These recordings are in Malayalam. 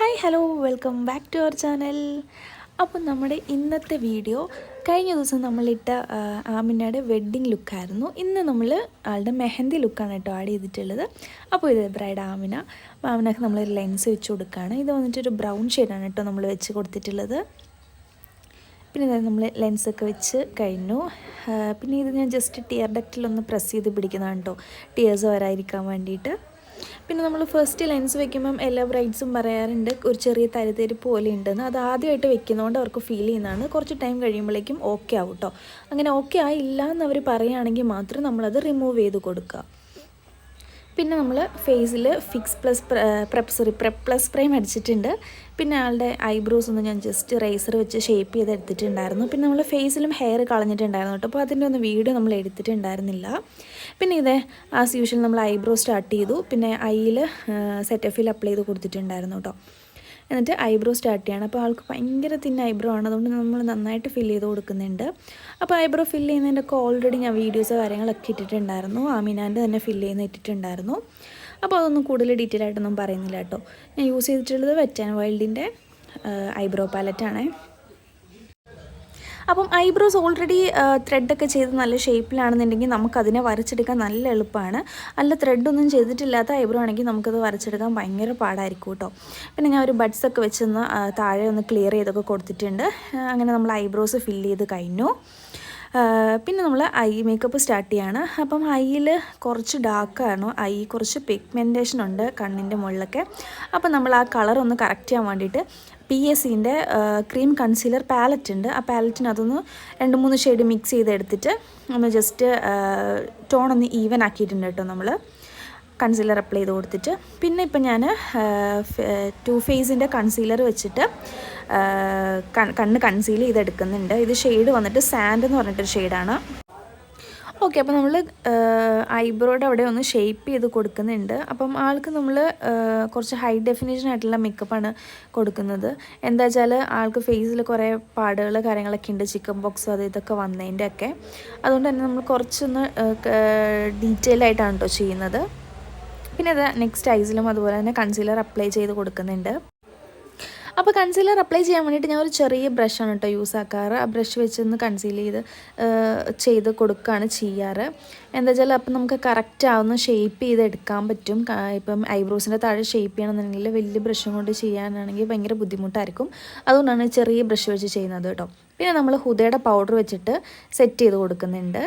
Hi hello welcome back to our channel. അപ്പം നമ്മുടെ ഇന്നത്തെ വീഡിയോ കഴിഞ്ഞ ദിവസം നമ്മളിട്ട ആമിനയുടെ വെഡ്ഡിങ് ലുക്കായിരുന്നു. ഇന്ന് നമ്മൾ ആളുടെ മെഹന്തി ലുക്കാണ് കേട്ടോ ആഡ് ചെയ്തിട്ടുള്ളത്. അപ്പോൾ ഇത് ബ്രൈഡ് ആമിനക്ക് നമ്മൾ ലെൻസ് വെച്ച് കൊടുക്കുകയാണ്. ഇത് വന്നിട്ടൊരു ബ്രൗൺ ഷെയ്ഡാണ് കേട്ടോ നമ്മൾ വെച്ച് കൊടുത്തിട്ടുള്ളത്. പിന്നെ നമ്മൾ ലെൻസൊക്കെ വെച്ച് കഴിഞ്ഞു. പിന്നെ ഇത് ഞാൻ ജസ്റ്റ് ടിയർ ഡക്റ്റിലൊന്ന് പ്രസ് ചെയ്ത് പിടിക്കുന്നതാണ് കേട്ടോ, ടിയേഴ്സ് വരാതിരിക്കാൻ വേണ്ടിയിട്ട്. പിന്നെ നമ്മൾ ഫസ്റ്റ് ലെൻസ് വെക്കുമ്പം എല്ലാ ബ്രൈഡ്സും പറയാറുണ്ട് ഒരു ചെറിയ തരിതരി പോലെ ഉണ്ടെന്ന്. അത് ആദ്യമായിട്ട് വെക്കുന്നതുകൊണ്ട് അവർക്ക് ഫീൽ ചെയ്യുന്നതാണ്. കുറച്ച് ടൈം കഴിയുമ്പോഴേക്കും ഓക്കെ ആവും കേട്ടോ. അങ്ങനെ ഓക്കെ ആയില്ല എന്നവർ പറയുകയാണെങ്കിൽ മാത്രം നമ്മളത് റിമൂവ് ചെയ്ത് കൊടുക്കുക. പിന്നെ നമ്മൾ ഫേസിൽ പ്രെപ്പ് പ്ലസ് പ്രൈം അടിച്ചിട്ടുണ്ട്. പിന്നെ ആളുടെ ഐബ്രോസ് ഒന്ന് ഞാൻ ജസ്റ്റ് റേസർ വെച്ച് ഷേപ്പ് ചെയ്ത് എടുത്തിട്ടുണ്ടായിരുന്നു. പിന്നെ നമ്മൾ ഫേസിലും ഹെയർ കളഞ്ഞിട്ടുണ്ടായിരുന്നു കേട്ടോ. അപ്പോൾ അതിൻ്റെ ഒന്ന് വീഡിയോ നമ്മൾ എടുത്തിട്ടുണ്ടായിരുന്നില്ല. പിന്നെ ഇതേ ആസ് യൂഷ്വൽ നമ്മൾ ഐബ്രോ സ്റ്റാർട്ട് ചെയ്തു. പിന്നെ ഐയിൽ സെറ്റഫിൽ അപ്ലൈ ചെയ്ത് കൊടുത്തിട്ടുണ്ടായിരുന്നു കേട്ടോ. എന്നിട്ട് ഐബ്രോ സ്റ്റാർട്ട് ചെയ്യണം. അപ്പോൾ ആൾക്ക് ഭയങ്കര തിന്ന ഐബ്രോ ആണ്, അതുകൊണ്ട് നമ്മൾ നന്നായിട്ട് ഫില്ല് ചെയ്ത് കൊടുക്കുന്നുണ്ട്. അപ്പോൾ ഐബ്രോ ഫില്ല് ചെയ്യുന്നതിൻ്റെയൊക്കെ ഓൾറെഡി ഞാൻ വീഡിയോസ് കാര്യങ്ങളൊക്കെ ഇട്ടിട്ടുണ്ടായിരുന്നു. ആമിനാൻ്റെ തന്നെ ഫില്ല് ചെയ്യുന്ന ഇട്ടിട്ടുണ്ടായിരുന്നു. അപ്പോൾ അതൊന്നും കൂടുതൽ ഡീറ്റെയിൽ ആയിട്ടൊന്നും പറയുന്നില്ല കേട്ടോ. ഞാൻ യൂസ് ചെയ്തിട്ടുള്ളത് വെറ്റ് ആൻഡ് വൈൽഡിൻ്റെ ഐബ്രോ പാലറ്റാണ്. അപ്പം ഐബ്രോസ് ഓൾറെഡി ത്രെഡൊക്കെ ചെയ്ത് നല്ല ഷേപ്പിലാണെന്നുണ്ടെങ്കിൽ നമുക്കതിനെ വരച്ചെടുക്കാൻ നല്ല എളുപ്പമാണ്. അല്ല ത്രെഡൊന്നും ചെയ്തിട്ടില്ലാത്ത ഐബ്രോ ആണെങ്കിൽ നമുക്കത് വരച്ചെടുക്കാൻ ഭയങ്കര പാടായിരിക്കും കേട്ടോ. പിന്നെ ഞാൻ ഒരു ബഡ്സൊക്കെ വെച്ചൊന്ന് താഴെ ഒന്ന് ക്ലിയർ ചെയ്തൊക്കെ കൊടുത്തിട്ടുണ്ട്. അങ്ങനെ നമ്മൾ ഐബ്രോസ് ഫില്ല് ചെയ്ത് കഴിഞ്ഞു. പിന്നെ നമ്മൾ ഐ മേക്കപ്പ് സ്റ്റാർട്ട് ചെയ്യാണ്. അപ്പം ഐയിൽ കുറച്ച് ഡാർക്കാണ്, ഐ കുറച്ച് പിഗ്മെൻറ്റേഷൻ ഉണ്ട് കണ്ണിൻ്റെ മുകളിലൊക്കെ. അപ്പം നമ്മൾ ആ കളർ ഒന്ന് കറക്റ്റ് ചെയ്യാൻ വേണ്ടിയിട്ട് PSCൻ്റെ ക്രീം കൺസീലർ പാലറ്റ് ഉണ്ട്. ആ പാലറ്റിനതൊന്ന് 2-3 ഷെയ്ഡ് മിക്സ് ചെയ്തെടുത്തിട്ട് ഒന്ന് ജസ്റ്റ് ടോണൊന്ന് ഈവൻ ആക്കിയിട്ടുണ്ട് കേട്ടോ നമ്മൾ കൺസീലർ അപ്ലൈ ചെയ്ത് കൊടുത്തിട്ട്. പിന്നെ ഇപ്പം ഞാൻ ടു ഫേസിൻ്റെ കൺസീലർ വെച്ചിട്ട് കണ്ണ് കൺസീൽ ചെയ്തെടുക്കുന്നുണ്ട്. ഇത് ഷെയ്ഡ് വന്നിട്ട് സാൻഡ് എന്ന് പറഞ്ഞിട്ടൊരു ഷെയ്ഡാണ്. ഓക്കെ, അപ്പോൾ നമ്മൾ ഐബ്രോയുടെ അവിടെ ഒന്ന് ഷേപ്പ് ചെയ്ത് കൊടുക്കുന്നുണ്ട്. അപ്പം ആൾക്ക് നമ്മൾ കുറച്ച് ഹൈ ഡെഫിനേഷൻ ആയിട്ടുള്ള മേക്കപ്പാണ് കൊടുക്കുന്നത്. എന്താ വെച്ചാൽ ആൾക്ക് ഫേസിൽ കുറേ പാടുകൾ കാര്യങ്ങളൊക്കെ ഉണ്ട്, ചിക്കൻ ബോക്സ് അത് ഇതൊക്കെ വന്നതിൻ്റെ ഒക്കെ. അതുകൊണ്ട് തന്നെ നമ്മൾ കുറച്ചൊന്ന് ഡീറ്റെയിൽ ആയിട്ടാണ് കേട്ടോ ചെയ്യുന്നത്. പിന്നെ അത് നെക്സ്റ്റ് ഐസിലും അതുപോലെ തന്നെ കൺസീലർ അപ്ലൈ ചെയ്ത് കൊടുക്കുന്നുണ്ട്. അപ്പോൾ കൺസീലർ അപ്ലൈ ചെയ്യാൻ വേണ്ടിയിട്ട് ഞാൻ ഒരു ചെറിയ ബ്രഷാണ് കേട്ടോ യൂസ് ആക്കാറ്. ആ ബ്രഷ് വെച്ചൊന്ന് കൺസീൽ ചെയ്ത് കൊടുക്കുകയാണ് ചെയ്യാറ്. എന്താ വെച്ചാൽ അപ്പം നമുക്ക് കറക്റ്റ് ആവുന്ന ഷേപ്പ് ചെയ്ത് എടുക്കാൻ പറ്റും. ഇപ്പം ഐബ്രോസിൻ്റെ താഴെ ഷേപ്പ് ചെയ്യണമെന്നുണ്ടെങ്കിൽ വലിയ ബ്രഷും കൊണ്ട് ചെയ്യാനാണെങ്കിൽ ഭയങ്കര ബുദ്ധിമുട്ടായിരിക്കും. അതുകൊണ്ടാണ് ചെറിയ ബ്രഷ് വെച്ച് ചെയ്യുന്നത് കേട്ടോ. പിന്നെ നമ്മൾ ഹുദയുടെ പൗഡർ വെച്ചിട്ട് സെറ്റ് ചെയ്ത് കൊടുക്കുന്നുണ്ട്.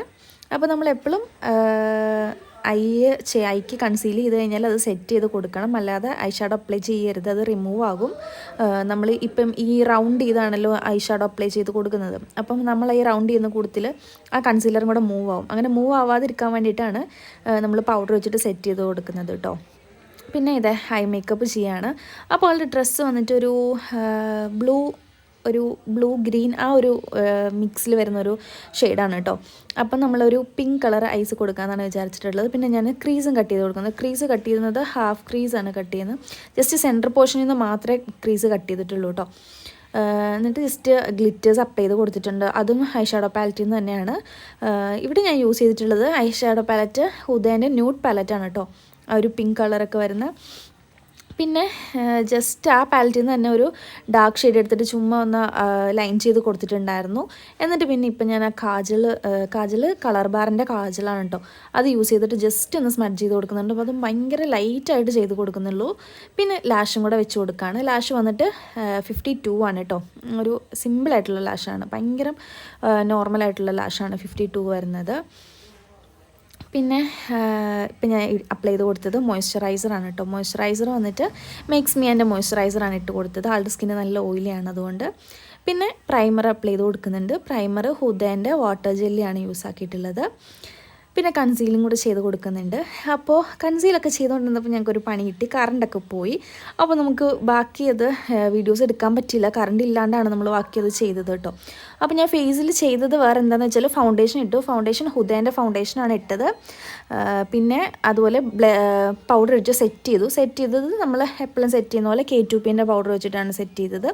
അപ്പോൾ നമ്മളെപ്പോഴും ഐക്ക് കൺസീൽ ചെയ്ത് കഴിഞ്ഞാൽ അത് സെറ്റ് ചെയ്ത് കൊടുക്കണം, അല്ലാതെ ഐ ഷാഡോ അപ്ലൈ ചെയ്യരുത്, അത് റിമൂവ് ആകും. നമ്മൾ ഇപ്പം ഈ റൗണ്ട് ചെയ്താണല്ലോ ഐ ഷാഡോ അപ്ലൈ ചെയ്ത് കൊടുക്കുന്നത്. അപ്പം നമ്മൾ ഈ റൗണ്ട് ചെയ്യുന്ന കൂട്ടത്തിൽ ആ കൺസീലറും കൂടെ മൂവ് ആവും. അങ്ങനെ മൂവ് ആവാതിരിക്കാൻ വേണ്ടിയിട്ടാണ് നമ്മൾ പൗഡർ വെച്ചിട്ട് സെറ്റ് ചെയ്ത് കൊടുക്കുന്നത് കേട്ടോ. പിന്നെ ഇതേ ഐ മേക്കപ്പ് ചെയ്യാണ്. അപ്പോൾ അവളുടെ ഡ്രസ്സ് വന്നിട്ടൊരു ബ്ലൂ ഗ്രീൻ ആ ഒരു മിക്സിൽ വരുന്നൊരു ഷെയ്ഡാണ് കേട്ടോ. അപ്പം നമ്മളൊരു പിങ്ക് കളർ ഐസ് കൊടുക്കാമെന്നാണ് വിചാരിച്ചിട്ടുള്ളത്. പിന്നെ ഞാൻ ക്രീസും കട്ട് ചെയ്ത് കൊടുക്കുന്നത്. ക്രീസ് കട്ട് ചെയ്യുന്നത് ഹാഫ് ക്രീസാണ് കട്ട് ചെയ്യുന്നത്. ജസ്റ്റ് സെൻറ്റർ പോർഷനിൽ നിന്ന് മാത്രമേ ക്രീസ് കട്ട് ചെയ്തിട്ടുള്ളൂ കേട്ടോ. എന്നിട്ട് ജസ്റ്റ് ഗ്ലിറ്റേഴ്സ് അപ്ലൈ ചെയ്ത് കൊടുത്തിട്ടുണ്ട്. അതും ഐ ഷാഡോ പാലറ്റിൽ നിന്ന് തന്നെയാണ്. ഇവിടെ ഞാൻ യൂസ് ചെയ്തിട്ടുള്ളത് ഐ ഷാഡോ പാലറ്റ് ഹുദേൻ്റെ ന്യൂഡ് പാലറ്റാണ് കേട്ടോ, ആ ഒരു പിങ്ക് കളറൊക്കെ വരുന്ന. പിന്നെ ജസ്റ്റ് ആ പാലറ്റിൽ നിന്ന് തന്നെ ഒരു ഡാർക്ക് ഷെയ്ഡ് എടുത്തിട്ട് ചുമ്മാ ഒന്ന് ലൈൻ ചെയ്ത് കൊടുത്തിട്ടുണ്ടായിരുന്നു. എന്നിട്ട് പിന്നെ ഇപ്പം ഞാൻ ആ കാജൽ കളർ ബാറിൻ്റെ കാജലാണ് കേട്ടോ, അത് യൂസ് ചെയ്തിട്ട് ജസ്റ്റ് ഒന്ന് സ്മഡ്ജ് ചെയ്ത് കൊടുക്കുന്നുണ്ട്. അപ്പോൾ അതും ഭയങ്കര ലൈറ്റായിട്ട് ചെയ്ത് കൊടുക്കുന്നുള്ളൂ. പിന്നെ ലാഷും കൂടെ വെച്ച് കൊടുക്കുകയാണ്. ലാഷ് വന്നിട്ട് 52 ആണ് കേട്ടോ. ഒരു സിമ്പിളായിട്ടുള്ള ലാഷാണ്, ഭയങ്കര നോർമലായിട്ടുള്ള ലാഷാണ് 52 വരുന്നത്. പിന്നെ ഇപ്പം ഞാൻ അപ്ലൈ ചെയ്ത് കൊടുത്തത് മോയ്സ്ചറൈസറാണ് കേട്ടോ. മോയ്സ്ചറൈസർ വന്നിട്ട് മേക്സ് മീ എൻ്റെ മോയ്സ്ചറൈസറാണ് ഇട്ട് കൊടുത്തത്. ആളുടെ സ്കിന്ന് നല്ല ഓയിലിയാണ് അതുകൊണ്ട്. പിന്നെ പ്രൈമർ അപ്ലൈ ചെയ്ത് കൊടുക്കുന്നുണ്ട്. പ്രൈമർ ഹുദേൻ്റെ വാട്ടർ ജെല്ലിയാണ് യൂസ് ആക്കിയിട്ടുള്ളത്. പിന്നെ കൺസീലും കൂടെ ചെയ്ത് കൊടുക്കുന്നുണ്ട്. അപ്പോൾ കൺസീലൊക്കെ ചെയ്തുകൊണ്ടിരുന്നപ്പോൾ ഞങ്ങൾക്കൊരു പണി കിട്ടി, കറണ്ടൊക്കെ പോയി. അപ്പോൾ നമുക്ക് ബാക്കിയത് വീഡിയോസ് എടുക്കാൻ പറ്റില്ല, കറണ്ട് ഇല്ലാണ്ടാണ് നമ്മൾ ബാക്കിയത് ചെയ്തത് കേട്ടോ. അപ്പോൾ ഞാൻ ഫേസിൽ ചെയ്തത് വേറെ എന്താണെന്ന് വെച്ചാൽ ഫൗണ്ടേഷൻ ഇട്ടു. ഫൗണ്ടേഷൻ ഹുദേൻ്റെ ഫൗണ്ടേഷനാണ് ഇട്ടത്. പിന്നെ അതുപോലെ പൗഡർ വെച്ച് സെറ്റ് ചെയ്തത് നമ്മൾ എപ്പോഴും സെറ്റ് ചെയ്യുന്ന പോലെ K2Pൻ്റെ പൗഡർ വെച്ചിട്ടാണ് സെറ്റ് ചെയ്തത്.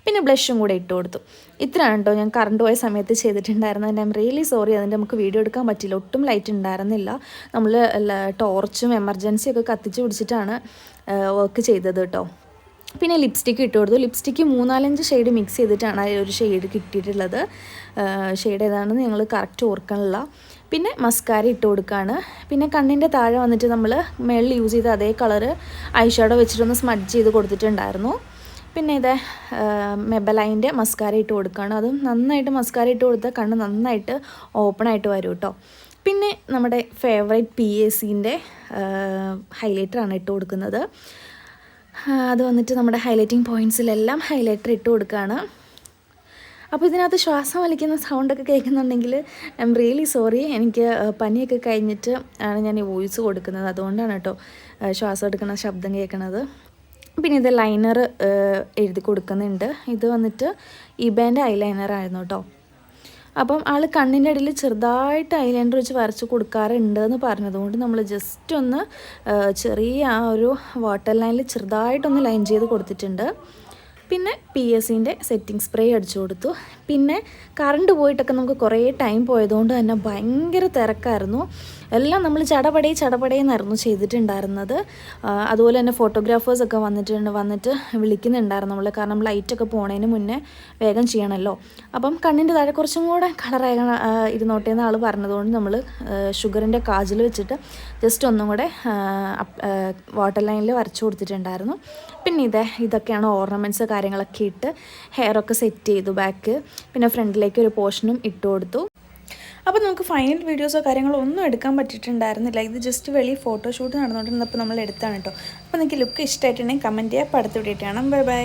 പിന്നെ ബ്ലഷും കൂടെ ഇട്ട് കൊടുത്തു. ഇത്രയാണ് കേട്ടോ ഞാൻ കറണ്ട് പോയ സമയത്ത് ചെയ്തിട്ടുണ്ടായിരുന്നത്. ഐ എം റിയലി സോറി, അതിൻ്റെ നമുക്ക് വീഡിയോ എടുക്കാൻ പറ്റില്ല, ഒട്ടും ലൈറ്റ് ഉണ്ടായിരുന്നില്ല. നമ്മൾ ടോർച്ചും എമർജൻസി ഒക്കെ കത്തിച്ച് പിടിച്ചിട്ടാണ് വർക്ക് ചെയ്തത് കേട്ടോ. പിന്നെ ലിപ്സ്റ്റിക്ക് ഇട്ട് കൊടുത്തു. ലിപ്സ്റ്റിക്ക് 3-4 ഷെയ്ഡ് മിക്സ് ചെയ്തിട്ടാണ് ആ ഒരു ഷെയ്ഡ് കിട്ടിയിട്ടുള്ളത്. ഷെയ്ഡ് ഏതാണെന്ന് ഞങ്ങൾ കറക്റ്റ് ഓർക്കണില്ല. പിന്നെ മസ്കാര ഇട്ട് കൊടുക്കുകയാണ്. പിന്നെ കണ്ണിൻ്റെ താഴെ വന്നിട്ട് നമ്മൾ മേളിൽ യൂസ് ചെയ്ത അതേ കളറ് ഐ ഷാഡോ വെച്ചിട്ടൊന്ന് സ്മഡ്ജ് ചെയ്ത് കൊടുത്തിട്ടുണ്ടായിരുന്നു. പിന്നെ ഇത് മെബലൈൻ്റെ മസ്കാര ഇട്ട് കൊടുക്കുകയാണ്. അതും നന്നായിട്ട് മസ്കാര ഇട്ട് കൊടുത്താൽ കണ്ണ് നന്നായിട്ട് ഓപ്പണായിട്ട് വരും കേട്ടോ. പിന്നെ നമ്മുടെ ഫേവറേറ്റ് PACൻ്റെ ഹൈലൈറ്ററാണ് ഇട്ട് കൊടുക്കുന്നത്. അത് വന്നിട്ട് നമ്മുടെ ഹൈലൈറ്റിംഗ് പോയിൻറ്റ്സിലെല്ലാം ഹൈലൈറ്റർ ഇട്ട് കൊടുക്കുകയാണ്. അപ്പോൾ ഇതിനകത്ത് ശ്വാസം വലിക്കുന്ന സൗണ്ടൊക്കെ കേൾക്കുന്നുണ്ടെങ്കിൽ ഐ എം റിയലി സോറി. എനിക്ക് പനിയൊക്കെ കഴിഞ്ഞിട്ട് ആണ് ഞാൻ ഈ വോയിസ് കൊടുക്കുന്നത്, അതുകൊണ്ടാണ് കേട്ടോ ശ്വാസം എടുക്കുന്ന ശബ്ദം കേൾക്കുന്നത്. പിന്നെ ഇത് ലൈനർ എഴുതി കൊടുക്കുന്നുണ്ട്. ഇത് വന്നിട്ട് ഇബേൻ്റെ ഐലൈനറായിരുന്നു കേട്ടോ. അപ്പം ആൾ കണ്ണിൻ്റെ ഇടയിൽ ചെറുതായിട്ട് ഐലൈനർ വെച്ച് വരച്ച് കൊടുക്കാറുണ്ട് എന്ന് പറഞ്ഞതുകൊണ്ട് നമ്മൾ ജസ്റ്റ് ഒന്ന് ചെറിയ ആ ഒരു വാട്ടർ ലൈനിൽ ചെറുതായിട്ടൊന്ന് ലൈൻ ചെയ്ത് കൊടുത്തിട്ടുണ്ട്. പിന്നെ PACൻ്റെ സെറ്റിംഗ് സ്പ്രേ അടിച്ചു കൊടുത്തു. പിന്നെ കറണ്ട് പോയിട്ടൊക്കെ നമുക്ക് കുറേ ടൈം പോയതുകൊണ്ട് തന്നെ ഭയങ്കര തിരക്കായിരുന്നു. എല്ലാം നമ്മൾ ചടപടയെന്നായിരുന്നു ചെയ്തിട്ടുണ്ടായിരുന്നത്. അതുപോലെ തന്നെ ഫോട്ടോഗ്രാഫേഴ്സൊക്കെ വന്നിട്ട് വിളിക്കുന്നുണ്ടായിരുന്നു നമ്മൾ, കാരണം ലൈറ്റൊക്കെ പോണതിന് മുന്നേ വേഗം ചെയ്യണമല്ലോ. അപ്പം കണ്ണിൻ്റെ താഴെ കുറച്ചും കൂടെ കളറായി ഇരുന്നോട്ടേ എന്ന് ആൾ പറഞ്ഞതുകൊണ്ട് നമ്മൾ ഷുഗറിൻ്റെ കാജിൽ വെച്ചിട്ട് ജസ്റ്റ് ഒന്നും കൂടെ വാട്ടർ ലൈനിൽ വരച്ചു കൊടുത്തിട്ടുണ്ടായിരുന്നു. പിന്നെ ഇതൊക്കെയാണ് ഓർണമെൻറ്റ്സ് കാര്യങ്ങളൊക്കെ ഇട്ട് ഹെയറൊക്കെ സെറ്റ് ചെയ്തു ബാക്ക്. പിന്നെ ഫ്രണ്ടിലേക്ക് ഒരു പോർഷനും ഇട്ട് കൊടുത്തു. അപ്പോൾ നമുക്ക് ഫൈനൽ വീഡിയോസോ കാര്യങ്ങളോ ഒന്നും എടുക്കാൻ പറ്റിയിട്ടുണ്ടായിരുന്നില്ല. ഇത് ജസ്റ്റ് വെളിയിൽ ഫോട്ടോഷൂട്ട് നടന്നുകൊണ്ടിരുന്നപ്പോൾ നമ്മൾ എടുത്താണ് കേട്ടോ. അപ്പോൾ നിങ്ങൾക്ക് ലുക്ക് ഇഷ്ടമായിട്ടുണ്ടെങ്കിൽ കമൻറ്റ് ചെയ്യുക. അപ്പോൾ അടുത്ത വീഡിയോ കാണാം. Bye bye.